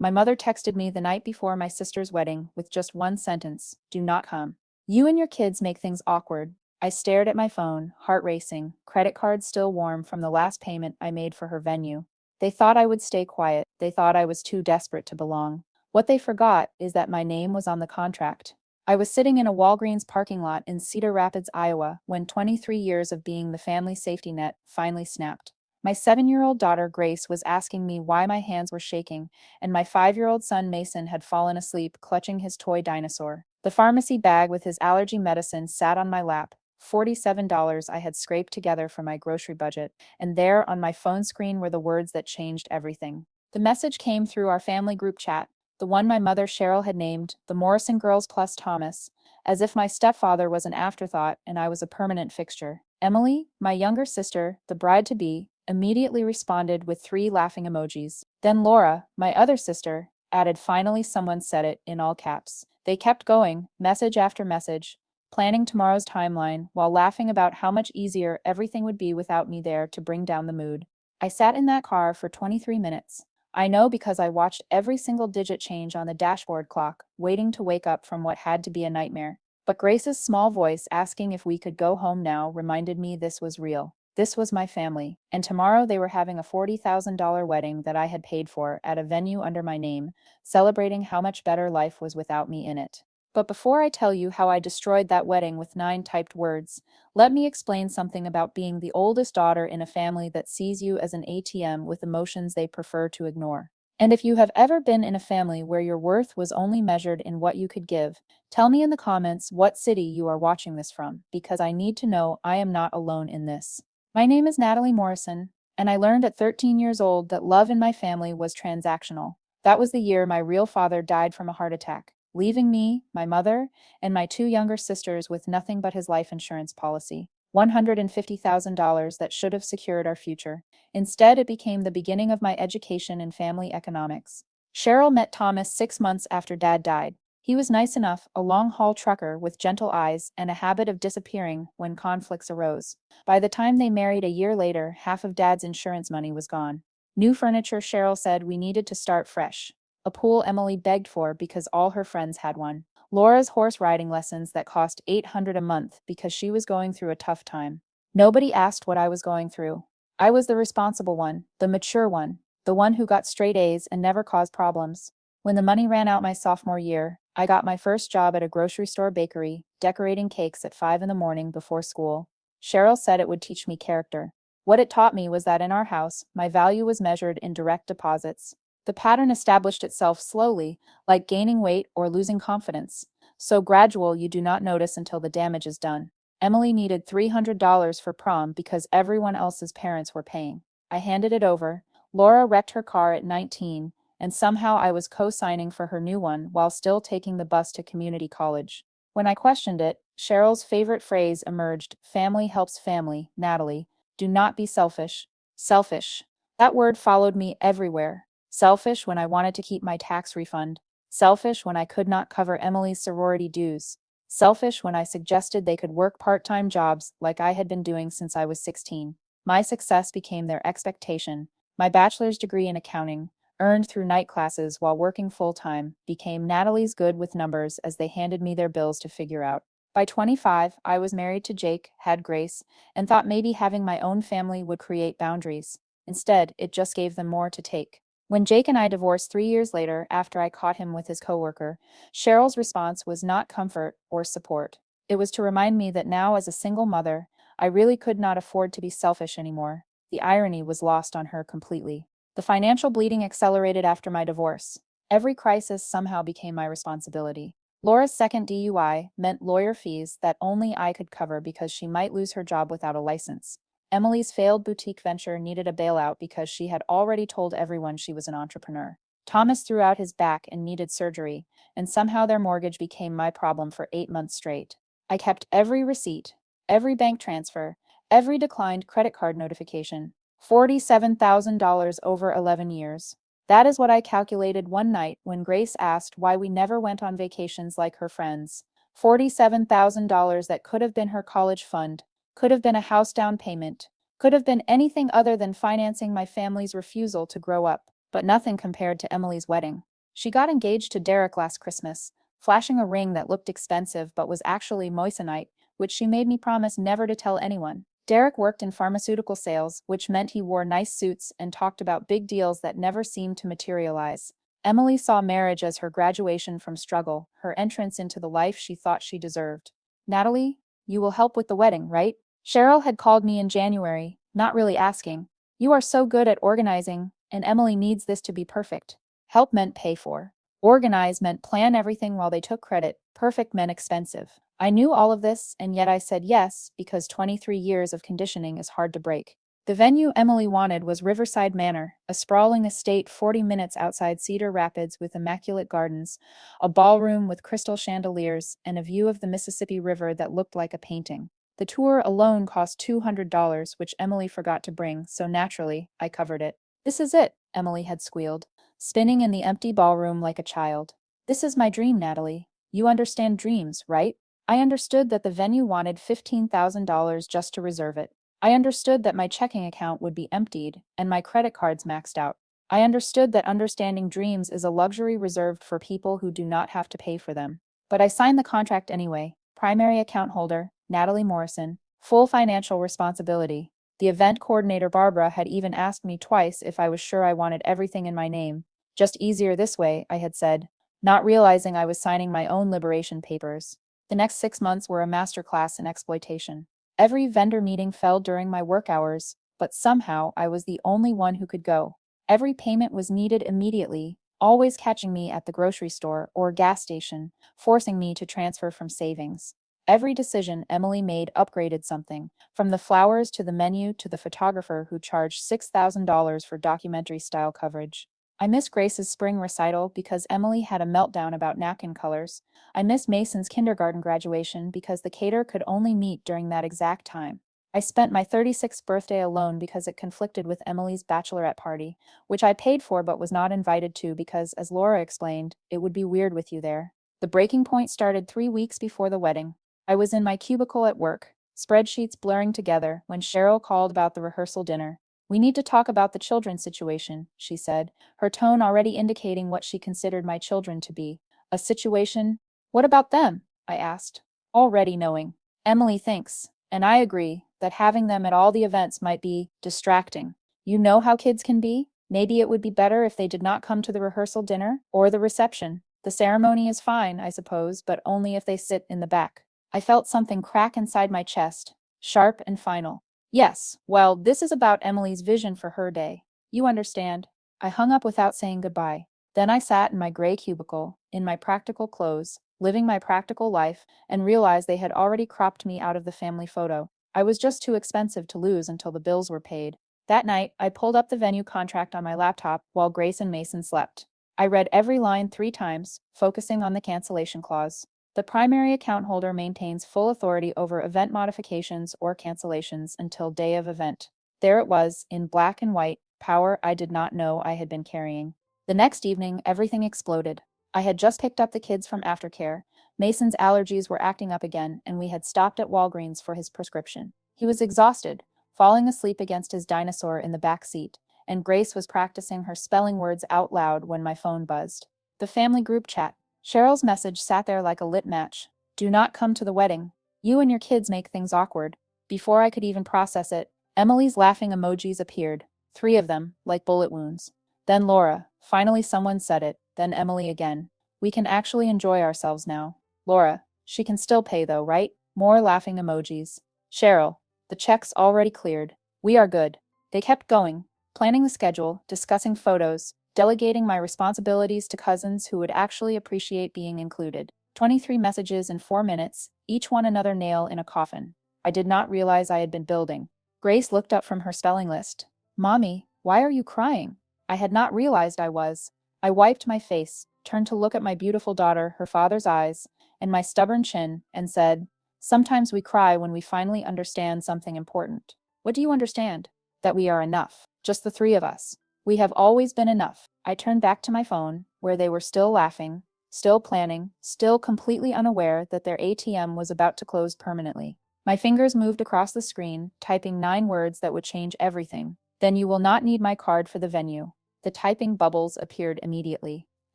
My mother texted me the night before my sister's wedding with just one sentence: do not come. You and your kids make things awkward. I stared at my phone, heart racing, credit card still warm from the last payment I made for her venue. They thought I would stay quiet. They thought I was too desperate to belong. What they forgot is that my name was on the contract. I was sitting in a Walgreens parking lot in Cedar Rapids, Iowa, when 23 years of being the family safety net finally snapped. My 7-year-old daughter, Grace, was asking me why my hands were shaking, and my 5-year-old son, Mason, had fallen asleep, clutching his toy dinosaur. The pharmacy bag with his allergy medicine sat on my lap, $47 I had scraped together for my grocery budget, and there on my phone screen were the words that changed everything. The message came through our family group chat, the one my mother, Cheryl, had named the Morrison Girls plus Thomas, as if my stepfather was an afterthought and I was a permanent fixture. Emily, my younger sister, the bride-to-be, immediately responded with 3 laughing emojis. Then Laura, my other sister, added finally someone said it in all caps. They kept going, message after message, planning tomorrow's timeline while laughing about how much easier everything would be without me there to bring down the mood. I sat in that car for 23 minutes. I know because I watched every single digit change on the dashboard clock, waiting to wake up from what had to be a nightmare. But Grace's small voice asking if we could go home now reminded me this was real. This was my family, and tomorrow they were having a $40,000 wedding that I had paid for at a venue under my name, celebrating how much better life was without me in it. But before I tell you how I destroyed that wedding with 9 typed words, let me explain something about being the oldest daughter in a family that sees you as an ATM with emotions they prefer to ignore. And if you have ever been in a family where your worth was only measured in what you could give, tell me in the comments what city you are watching this from, because I need to know I am not alone in this. My name is Natalie Morrison, and I learned at 13 years old that love in my family was transactional. That was the year my real father died from a heart attack, leaving me, my mother, and my 2 younger sisters with nothing but his life insurance policy, $150,000 that should have secured our future. Instead, it became the beginning of my education in family economics. Cheryl met Thomas 6 months after Dad died. He was nice enough, a long-haul trucker with gentle eyes and a habit of disappearing when conflicts arose. By the time they married a year later, half of Dad's insurance money was gone. New furniture, Cheryl said we needed to start fresh. A pool Emily begged for because all her friends had one. Laura's horse riding lessons that cost $800 a month because she was going through a tough time. Nobody asked what I was going through. I was the responsible one, the mature one, the one who got straight A's and never caused problems. When the money ran out my sophomore year, I got my first job at a grocery store bakery, decorating cakes at 5 in the morning before school. Cheryl said it would teach me character. What it taught me was that in our house, my value was measured in direct deposits. The pattern established itself slowly, like gaining weight or losing confidence. So gradual you do not notice until the damage is done. Emily needed $300 for prom because everyone else's parents were paying. I handed it over. Laura wrecked her car at 19, and somehow I was co-signing for her new one while still taking the bus to community college. When I questioned it, Cheryl's favorite phrase emerged: family helps family, Natalie. Do not be selfish. Selfish. That word followed me everywhere. Selfish when I wanted to keep my tax refund. Selfish when I could not cover Emily's sorority dues. Selfish when I suggested they could work part-time jobs like I had been doing since I was 16. My success became their expectation. My bachelor's degree in accounting, earned through night classes while working full-time, became Natalie's good with numbers as they handed me their bills to figure out. By 25, I was married to Jake, had Grace, and thought maybe having my own family would create boundaries. Instead, it just gave them more to take. When Jake and I divorced 3 years later, after I caught him with his coworker, Cheryl's response was not comfort or support. It was to remind me that now, as a single mother, I really could not afford to be selfish anymore. The irony was lost on her completely. The financial bleeding accelerated after my divorce. Every crisis somehow became my responsibility. Laura's second DUI meant lawyer fees that only I could cover because she might lose her job without a license. Emily's failed boutique venture needed a bailout because she had already told everyone she was an entrepreneur. Thomas threw out his back and needed surgery, and somehow their mortgage became my problem for 8 months straight. I kept every receipt, every bank transfer, every declined credit card notification. $47,000 over 11 years. That is what I calculated one night when Grace asked why we never went on vacations like her friends. $47,000 that could have been her college fund, could have been a house down payment, could have been anything other than financing my family's refusal to grow up, but nothing compared to Emily's wedding. She got engaged to Derek last Christmas, flashing a ring that looked expensive but was actually moissanite, which she made me promise never to tell anyone. Derek worked in pharmaceutical sales, which meant he wore nice suits and talked about big deals that never seemed to materialize. Emily saw marriage as her graduation from struggle, her entrance into the life she thought she deserved. Natalie, you will help with the wedding, right? Cheryl had called me in January, not really asking. You are so good at organizing, and Emily needs this to be perfect. Help meant pay for. Organize meant plan everything while they took credit. Perfect meant expensive. I knew all of this, and yet I said yes, because 23 years of conditioning is hard to break. The venue Emily wanted was Riverside Manor, a sprawling estate 40 minutes outside Cedar Rapids with immaculate gardens, a ballroom with crystal chandeliers, and a view of the Mississippi River that looked like a painting. The tour alone cost $200, which Emily forgot to bring, so naturally, I covered it. This is it, Emily had squealed, spinning in the empty ballroom like a child. This is my dream, Natalie. You understand dreams, right? I understood that the venue wanted $15,000 just to reserve it. I understood that my checking account would be emptied and my credit cards maxed out. I understood that understanding dreams is a luxury reserved for people who do not have to pay for them. But I signed the contract anyway. Primary account holder, Natalie Morrison. Full financial responsibility. The event coordinator Barbara had even asked me twice if I was sure I wanted everything in my name. Just easier this way, I had said, not realizing I was signing my own liberation papers. The next 6 months were a masterclass in exploitation. Every vendor meeting fell during my work hours, but somehow I was the only one who could go. Every payment was needed immediately, always catching me at the grocery store or gas station, forcing me to transfer from savings. Every decision Emily made upgraded something, from the flowers to the menu to the photographer who charged $6,000 for documentary-style coverage. I miss Grace's spring recital because Emily had a meltdown about napkin colors. I miss Mason's kindergarten graduation because the caterer could only meet during that exact time. I spent my 36th birthday alone because it conflicted with Emily's bachelorette party, which I paid for but was not invited to because, as Laura explained, it would be weird with you there. The breaking point started 3 weeks before the wedding. I was in my cubicle at work, spreadsheets blurring together, when Cheryl called about the rehearsal dinner. We need to talk about the children's situation, she said, her tone already indicating what she considered my children to be. A situation? What about them? I asked, already knowing. Emily thinks, and I agree, that having them at all the events might be distracting. You know how kids can be? Maybe it would be better if they did not come to the rehearsal dinner or the reception. The ceremony is fine, I suppose, but only if they sit in the back. I felt something crack inside my chest, sharp and final. Yes, well, this is about Emily's vision for her day. You understand. I hung up without saying goodbye. Then I sat in my gray cubicle, in my practical clothes, living my practical life, and realized they had already cropped me out of the family photo. I was just too expensive to lose until the bills were paid. That night, I pulled up the venue contract on my laptop while Grace and Mason slept. I read every line 3 times, focusing on the cancellation clause. The primary account holder maintains full authority over event modifications or cancellations until day of event. There it was, in black and white, power I did not know I had been carrying. The next evening, everything exploded. I had just picked up the kids from aftercare. Mason's allergies were acting up again, and we had stopped at Walgreens for his prescription. He was exhausted, falling asleep against his dinosaur in the back seat, and Grace was practicing her spelling words out loud when my phone buzzed. The family group chat. Cheryl's message sat there like a lit match. Do not come to the wedding. You and your kids make things awkward. Before I could even process it, Emily's laughing emojis appeared. 3 of them, like bullet wounds. Then Laura. Finally someone said it. Then Emily again. We can actually enjoy ourselves now. Laura. She can still pay though, right? More laughing emojis. Cheryl. The check's already cleared. We are good. They kept going, planning the schedule, discussing photos, delegating my responsibilities to cousins who would actually appreciate being included. 23 messages in 4 minutes, each one another nail in a coffin. I did not realize I had been building. Grace looked up from her spelling list. Mommy, why are you crying? I had not realized I was. I wiped my face, turned to look at my beautiful daughter, her father's eyes, and my stubborn chin, and said, sometimes we cry when we finally understand something important. What do you understand? That we are enough. Just the 3 of us. We have always been enough. I turned back to my phone, where they were still laughing, still planning, still completely unaware that their ATM was about to close permanently. My fingers moved across the screen, typing 9 words that would change everything. Then you will not need my card for the venue. The typing bubbles appeared immediately.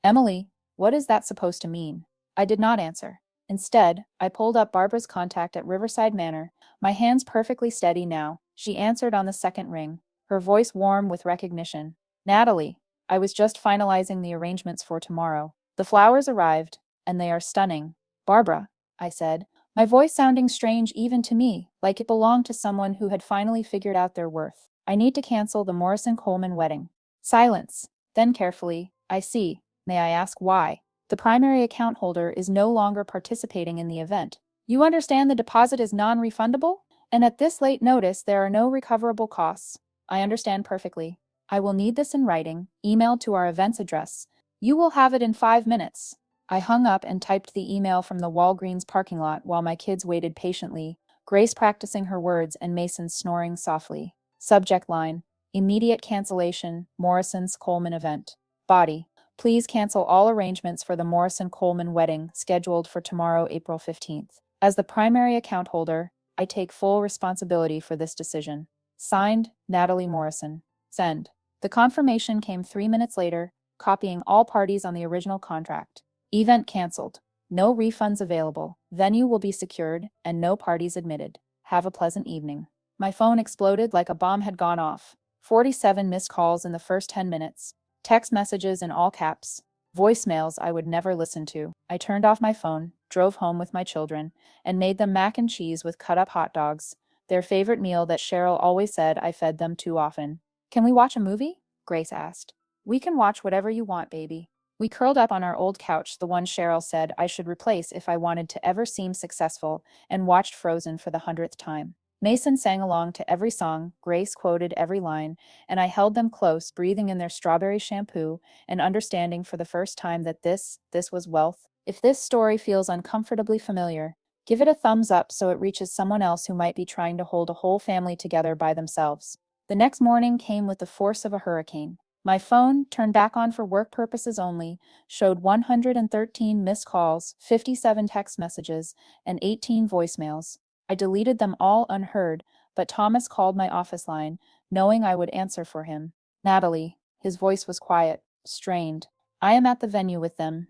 Emily, what is that supposed to mean? I did not answer. Instead, I pulled up Barbara's contact at Riverside Manor, my hands perfectly steady now. She answered on the second ring, her voice warm with recognition. Natalie, I was just finalizing the arrangements for tomorrow. The flowers arrived, and they are stunning. Barbara, I said, my voice sounding strange even to me, like it belonged to someone who had finally figured out their worth. I need to cancel the Morrison-Coleman wedding. Silence. Then carefully, I see. May I ask why? The primary account holder is no longer participating in the event. You understand the deposit is non-refundable? And at this late notice, there are no recoverable costs. I understand perfectly. I will need this in writing, emailed to our events address. You will have it in 5 minutes. I hung up and typed the email from the Walgreens parking lot while my kids waited patiently, Grace practicing her words and Mason snoring softly. Subject line: immediate cancellation, Morrison's-Coleman event. Body: please cancel all arrangements for the Morrison-Coleman wedding scheduled for tomorrow, April 15th. As the primary account holder, I take full responsibility for this decision. Signed, Natalie Morrison. Send. The confirmation came 3 minutes later, copying all parties on the original contract. Event canceled. No refunds available. Venue will be secured, and no parties admitted. Have a pleasant evening. My phone exploded like a bomb had gone off. 47 missed calls in the first 10 minutes. Text messages in all caps. Voicemails I would never listen to. I turned off my phone, drove home with my children, and made them mac and cheese with cut-up hot dogs, their favorite meal that Cheryl always said I fed them too often. Can we watch a movie? Grace asked. We can watch whatever you want, baby. We curled up on our old couch, the one Cheryl said I should replace if I wanted to ever seem successful, and watched Frozen for the 100th time. Mason sang along to every song, Grace quoted every line, and I held them close, breathing in their strawberry shampoo, and understanding for the first time that this was wealth. If this story feels uncomfortably familiar, give it a thumbs up so it reaches someone else who might be trying to hold a whole family together by themselves. The next morning came with the force of a hurricane. My phone, turned back on for work purposes only, showed 113 missed calls, 57 text messages, and 18 voicemails. I deleted them all unheard, but Thomas called my office line, knowing I would answer for him. Natalie. His voice was quiet, strained. I am at the venue with them.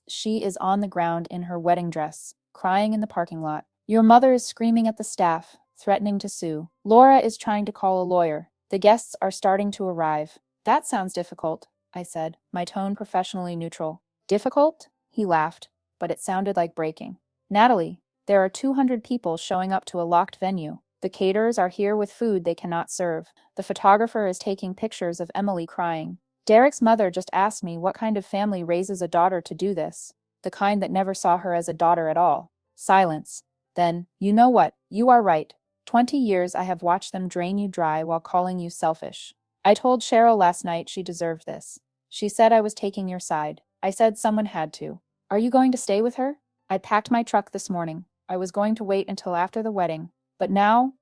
She is on the ground in her wedding dress, crying in the parking lot. Your mother is screaming at the staff, threatening to sue. Laura is trying to call a lawyer. The guests are starting to arrive. That sounds difficult, I said, my tone professionally neutral. Difficult? He laughed, but it sounded like breaking. Natalie, there are 200 people showing up to a locked venue. The caterers are here with food they cannot serve. The photographer is taking pictures of Emily crying. Derek's mother just asked me what kind of family raises a daughter to do this. The kind that never saw her as a daughter at all. Silence. Then, you know what? You are right. 20 years I have watched them drain you dry while calling you selfish. I told Cheryl last night she deserved this. She said I was taking your side. I said someone had to. Are you going to stay with her? I packed my truck this morning. I was going to wait until after the wedding. But now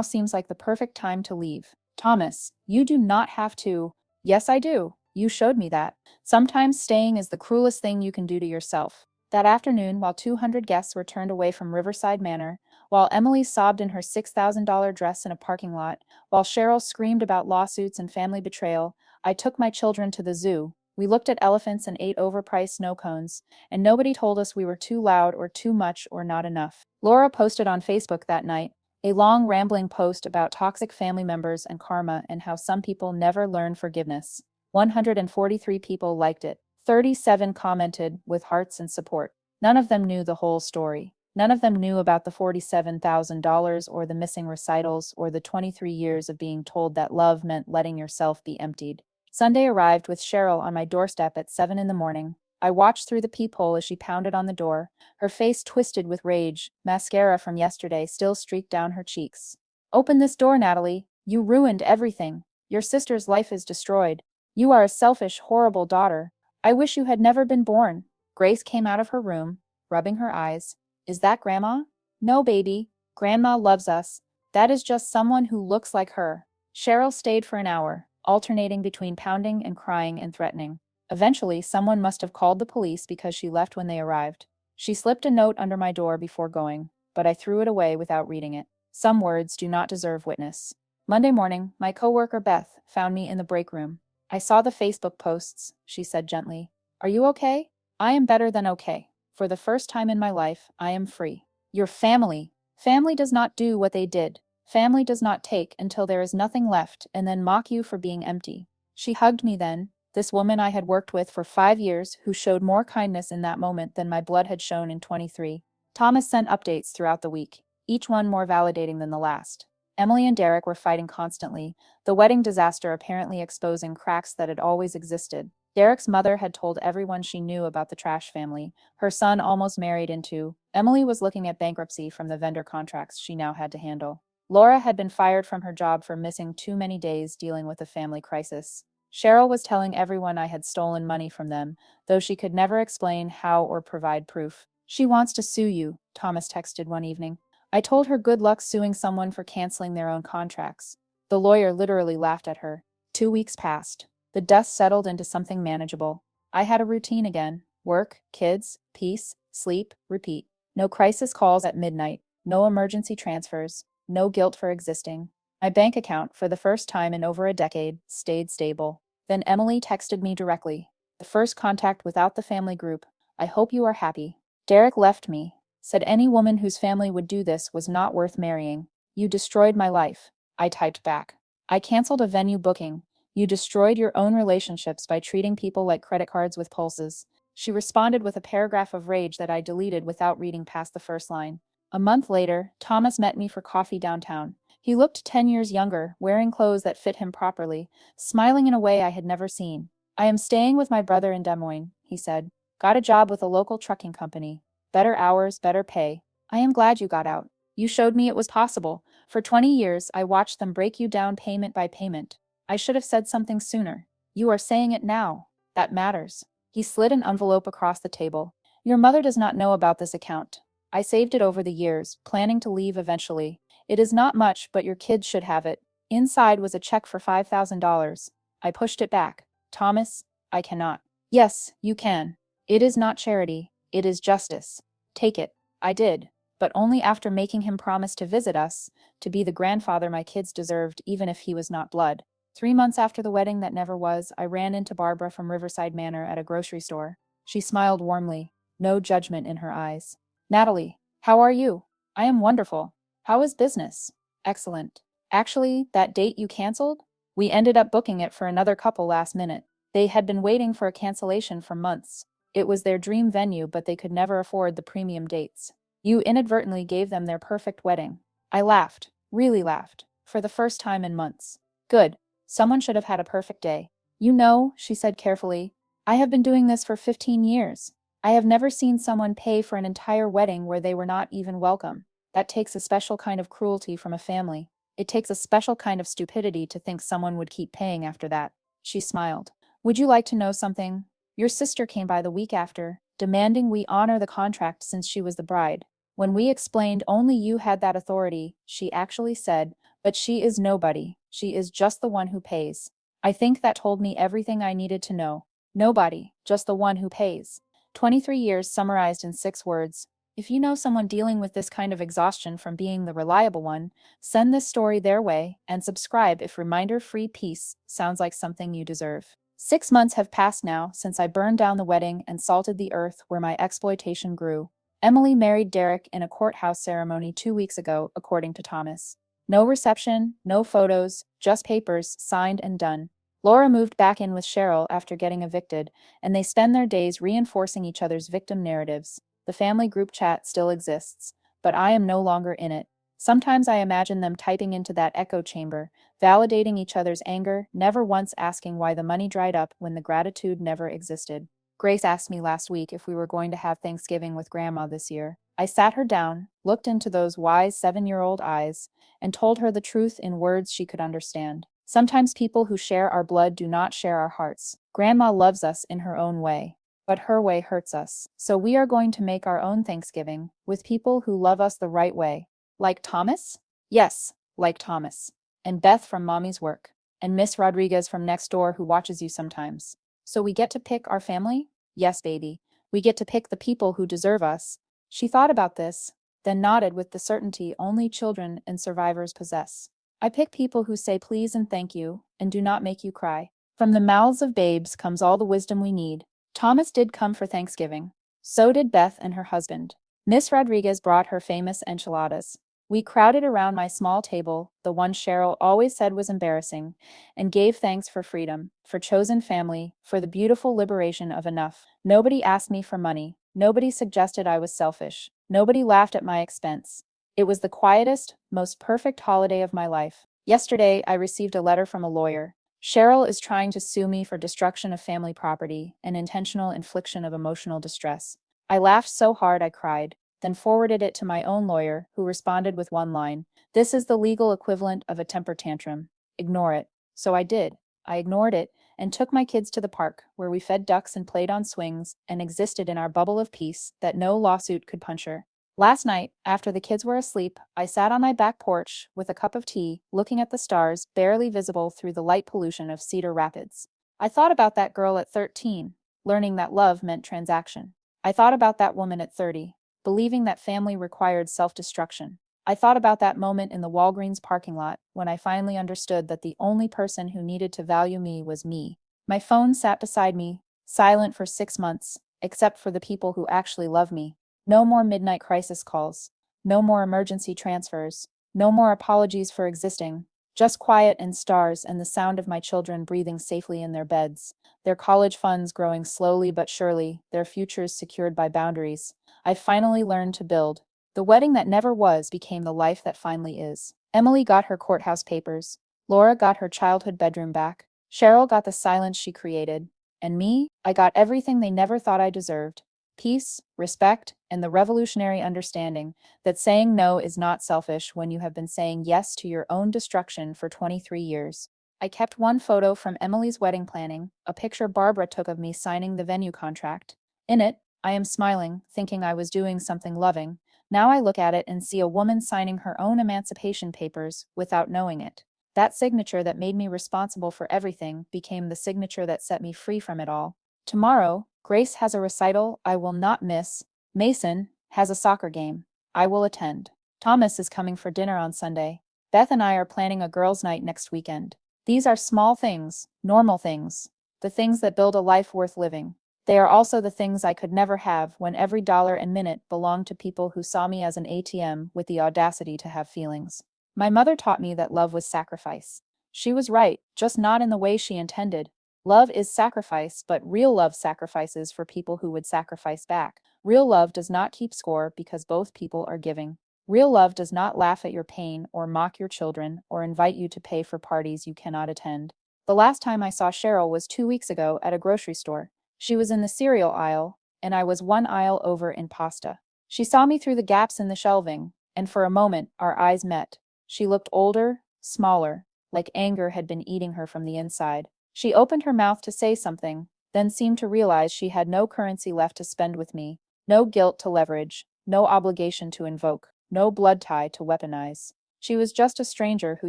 seems like the perfect time to leave. Thomas, you do not have to. Yes, I do. You showed me that. Sometimes staying is the cruelest thing you can do to yourself. That afternoon, while 200 guests were turned away from Riverside Manor, while Emily sobbed in her $6,000 dress in a parking lot, while Cheryl screamed about lawsuits and family betrayal, I took my children to the zoo. We looked at elephants and ate overpriced snow cones, and nobody told us we were too loud or too much or not enough. Laura posted on Facebook that night, a long rambling post about toxic family members and karma and how some people never learn forgiveness. 143 people liked it. 37 commented with hearts and support. None of them knew the whole story. None of them knew about the $47,000 or the missing recitals or the 23 years of being told that love meant letting yourself be emptied. Sunday arrived with Cheryl on my doorstep at 7 in the morning. I watched through the peephole as she pounded on the door, her face twisted with rage, mascara from yesterday still streaked down her cheeks. Open this door, Natalie. You ruined everything. Your sister's life is destroyed. You are a selfish, horrible daughter. I wish you had never been born. Grace came out of her room, rubbing her eyes. Is that Grandma? No, baby. Grandma loves us. That is just someone who looks like her. Cheryl stayed for an hour, alternating between pounding and crying and threatening. Eventually, someone must have called the police because she left when they arrived. She slipped a note under my door before going, but I threw it away without reading it. Some words do not deserve witness. Monday morning, my coworker Beth found me in the break room. I saw the Facebook posts, she said gently. Are you okay? I am better than okay. For the first time in my life, I am free. Your family. Family does not do what they did. Family does not take until there is nothing left and then mock you for being empty. She hugged me then, this woman I had worked with for 5 years who showed more kindness in that moment than my blood had shown in 23. Thomas sent updates throughout the week, each one more validating than the last. Emily and Derek were fighting constantly, the wedding disaster apparently exposing cracks that had always existed. Derek's mother had told everyone she knew about the Trash family, her son almost married into. Emily was looking at bankruptcy from the vendor contracts she now had to handle. Laura had been fired from her job for missing too many days dealing with a family crisis. Cheryl was telling everyone I had stolen money from them, though she could never explain how or provide proof. She wants to sue you, Thomas texted one evening. I told her good luck suing someone for canceling their own contracts. The lawyer literally laughed at her. 2 weeks passed. The dust settled into something manageable. I had a routine again. Work, kids, peace, sleep, repeat. No crisis calls at midnight. No emergency transfers. No guilt for existing. My bank account, for the first time in over a decade, stayed stable. Then Emily texted me directly. The first contact without the family group. I hope you are happy. Derek left me. Said any woman whose family would do this was not worth marrying. You destroyed my life. I typed back. I canceled a venue booking. You destroyed your own relationships by treating people like credit cards with pulses. She responded with a paragraph of rage that I deleted without reading past the first line. A month later, Thomas met me for coffee downtown. He looked 10 years younger, wearing clothes that fit him properly, smiling in a way I had never seen. I am staying with my brother in Des Moines, he said. Got a job with a local trucking company. Better hours, better pay. I am glad you got out. You showed me it was possible. For 20 years, I watched them break you down payment by payment. I should have said something sooner. You are saying it now. That matters. He slid an envelope across the table. Your mother does not know about this account. I saved it over the years, planning to leave eventually. It is not much, but your kids should have it. Inside was a check for $5,000. I pushed it back. Thomas, I cannot. Yes, you can. It is not charity. It is justice. Take it. I did, but only after making him promise to visit us, to be the grandfather my kids deserved even if he was not blood. 3 months after the wedding that never was, I ran into Barbara from Riverside Manor at a grocery store. She smiled warmly, no judgment in her eyes. Natalie, how are you? I am wonderful. How is business? Excellent. Actually, that date you canceled? We ended up booking it for another couple last minute. They had been waiting for a cancellation for months. It was their dream venue, but they could never afford the premium dates. You inadvertently gave them their perfect wedding. I laughed, really laughed, for the first time in months. Good. Someone should have had a perfect day. You know, she said carefully, I have been doing this for 15 years. I have never seen someone pay for an entire wedding where they were not even welcome. That takes a special kind of cruelty from a family. It takes a special kind of stupidity to think someone would keep paying after that. She smiled. Would you like to know something? Your sister came by the week after, demanding we honor the contract since she was the bride. When we explained only you had that authority, she actually said, but she is nobody. She is just the one who pays. I think that told me everything I needed to know. Nobody, just the one who pays. 23 years summarized in 6 words. If you know someone dealing with this kind of exhaustion from being the reliable one, send this story their way and subscribe if reminder-free peace sounds like something you deserve. 6 months have passed now since I burned down the wedding and salted the earth where my exploitation grew. Emily married Derek in a courthouse ceremony 2 weeks ago, according to Thomas. No reception, no photos, just papers, signed and done. Laura moved back in with Cheryl after getting evicted, and they spend their days reinforcing each other's victim narratives. The family group chat still exists, but I am no longer in it. Sometimes I imagine them typing into that echo chamber, validating each other's anger, never once asking why the money dried up when the gratitude never existed. Grace asked me last week if we were going to have Thanksgiving with Grandma this year. I sat her down, looked into those wise 7-year-old eyes, and told her the truth in words she could understand. Sometimes people who share our blood do not share our hearts. Grandma loves us in her own way, but her way hurts us. So we are going to make our own Thanksgiving with people who love us the right way. Like Thomas? Yes, like Thomas. And Beth from Mommy's work. And Miss Rodriguez from next door who watches you sometimes. So we get to pick our family? Yes, baby. We get to pick the people who deserve us. She thought about this, then nodded with the certainty only children and survivors possess. I pick people who say please and thank you, and do not make you cry. From the mouths of babes comes all the wisdom we need. Thomas did come for Thanksgiving. So did Beth and her husband. Miss Rodriguez brought her famous enchiladas. We crowded around my small table, the one Cheryl always said was embarrassing, and gave thanks for freedom, for chosen family, for the beautiful liberation of enough. Nobody asked me for money. Nobody suggested I was selfish. Nobody laughed at my expense. It was the quietest, most perfect holiday of my life. Yesterday, I received a letter from a lawyer. Cheryl is trying to sue me for destruction of family property and intentional infliction of emotional distress. I laughed so hard I cried, then forwarded it to my own lawyer, who responded with one line: "This is the legal equivalent of a temper tantrum. Ignore it." So I did. I ignored it and took my kids to the park, where we fed ducks and played on swings and existed in our bubble of peace that no lawsuit could puncture. Last night, after the kids were asleep, I sat on my back porch with a cup of tea, looking at the stars barely visible through the light pollution of Cedar Rapids. I thought about that girl at 13, learning that love meant transaction. I thought about that woman at 30, believing that family required self-destruction. I thought about that moment in the Walgreens parking lot when I finally understood that the only person who needed to value me was me. My phone sat beside me, silent for 6 months, except for the people who actually love me. No more midnight crisis calls. No more emergency transfers. No more apologies for existing. Just quiet and stars and the sound of my children breathing safely in their beds, their college funds growing slowly but surely, their futures secured by boundaries. I finally learned to build. The wedding that never was became the life that finally is. Emily got her courthouse papers. Laura got her childhood bedroom back. Cheryl got the silence she created. And me, I got everything they never thought I deserved: peace, respect, and the revolutionary understanding that saying no is not selfish when you have been saying yes to your own destruction for 23 years. I kept one photo from Emily's wedding planning, a picture Barbara took of me signing the venue contract. In it, I am smiling, thinking I was doing something loving. Now I look at it and see a woman signing her own emancipation papers without knowing it. That signature that made me responsible for everything became the signature that set me free from it all. Tomorrow, Grace has a recital I will not miss. Mason has a soccer game I will attend. Thomas is coming for dinner on Sunday. Beth and I are planning a girls' night next weekend. These are small things, normal things, the things that build a life worth living. They are also the things I could never have when every dollar and minute belonged to people who saw me as an ATM with the audacity to have feelings. My mother taught me that love was sacrifice. She was right, just not in the way she intended. Love is sacrifice, but real love sacrifices for people who would sacrifice back. Real love does not keep score because both people are giving. Real love does not laugh at your pain or mock your children or invite you to pay for parties you cannot attend. The last time I saw Cheryl was 2 weeks ago at a grocery store. She was in the cereal aisle, and I was one aisle over in pasta. She saw me through the gaps in the shelving, and for a moment our eyes met. She looked older, smaller, like anger had been eating her from the inside. She opened her mouth to say something, then seemed to realize she had no currency left to spend with me, no guilt to leverage, no obligation to invoke, no blood tie to weaponize. She was just a stranger who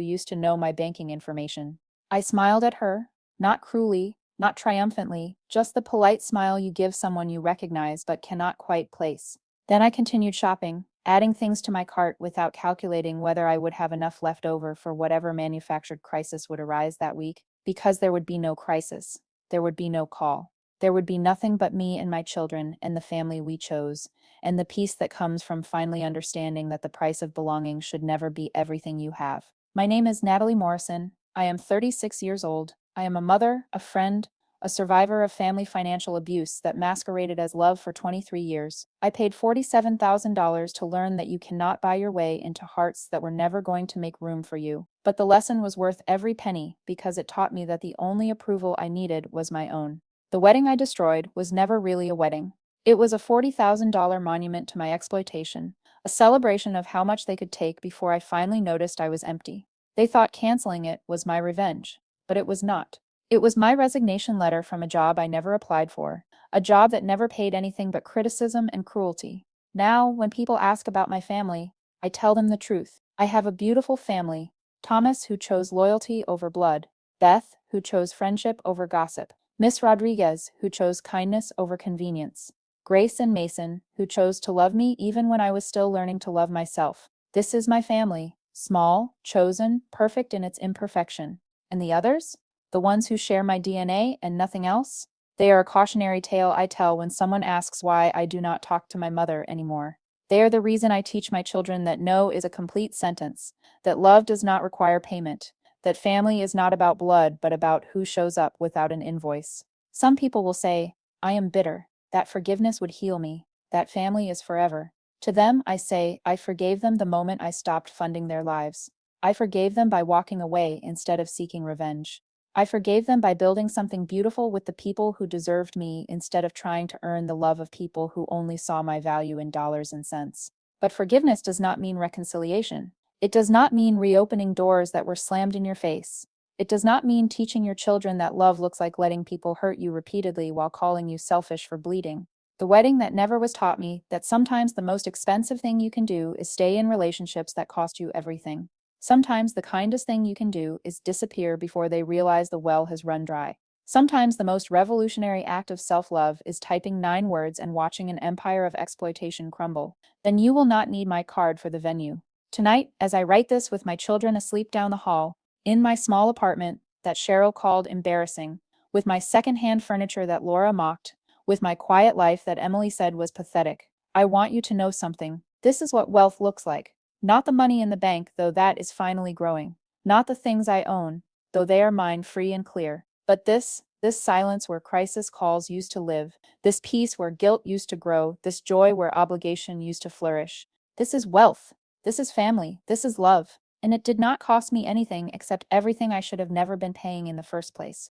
used to know my banking information. I smiled at her, not cruelly, not triumphantly, just the polite smile you give someone you recognize but cannot quite place. Then I continued shopping, adding things to my cart without calculating whether I would have enough left over for whatever manufactured crisis would arise that week. Because there would be no crisis. There would be no call. There would be nothing but me and my children and the family we chose, and the peace that comes from finally understanding that the price of belonging should never be everything you have. My name is Natalie Morrison. I am 36 years old. I am a mother, a friend, a survivor of family financial abuse that masqueraded as love for 23 years. I paid $47,000 to learn that you cannot buy your way into hearts that were never going to make room for you. But the lesson was worth every penny because it taught me that the only approval I needed was my own. The wedding I destroyed was never really a wedding. It was a $40,000 monument to my exploitation, a celebration of how much they could take before I finally noticed I was empty. They thought canceling it was my revenge, but it was not. It was my resignation letter from a job I never applied for, a job that never paid anything but criticism and cruelty. Now, when people ask about my family, I tell them the truth. I have a beautiful family. Thomas, who chose loyalty over blood. Beth, who chose friendship over gossip. Miss Rodriguez, who chose kindness over convenience. Grace and Mason, who chose to love me even when I was still learning to love myself. This is my family. Small, chosen, perfect in its imperfection. And the others? the ones who share my DNA and nothing else. They are a cautionary tale I tell when someone asks why I do not talk to my mother anymore. They are the reason I teach my children that no is a complete sentence, that love does not require payment, that family is not about blood but about who shows up without an invoice. Some people will say, I am bitter, that forgiveness would heal me, that family is forever. To them, I say, I forgave them the moment I stopped funding their lives. I forgave them by walking away instead of seeking revenge. I forgave them by building something beautiful with the people who deserved me instead of trying to earn the love of people who only saw my value in dollars and cents. But forgiveness does not mean reconciliation. It does not mean reopening doors that were slammed in your face. It does not mean teaching your children that love looks like letting people hurt you repeatedly while calling you selfish for bleeding. The wedding that never was taught me that sometimes the most expensive thing you can do is stay in relationships that cost you everything. Sometimes the kindest thing you can do is disappear before they realize the well has run dry. Sometimes the most revolutionary act of self-love is typing 9 words and watching an empire of exploitation crumble. Then you will not need my card for the venue. Tonight, as I write this with my children asleep down the hall, in my small apartment that Cheryl called embarrassing, with my second-hand furniture that Laura mocked, with my quiet life that Emily said was pathetic, I want you to know something. This is what wealth looks like. Not the money in the bank, though that is finally growing. Not the things I own, though they are mine free and clear. But this silence where crisis calls used to live, this peace where guilt used to grow, this joy where obligation used to flourish. This is wealth. This is family. This is love. And it did not cost me anything except everything I should have never been paying in the first place.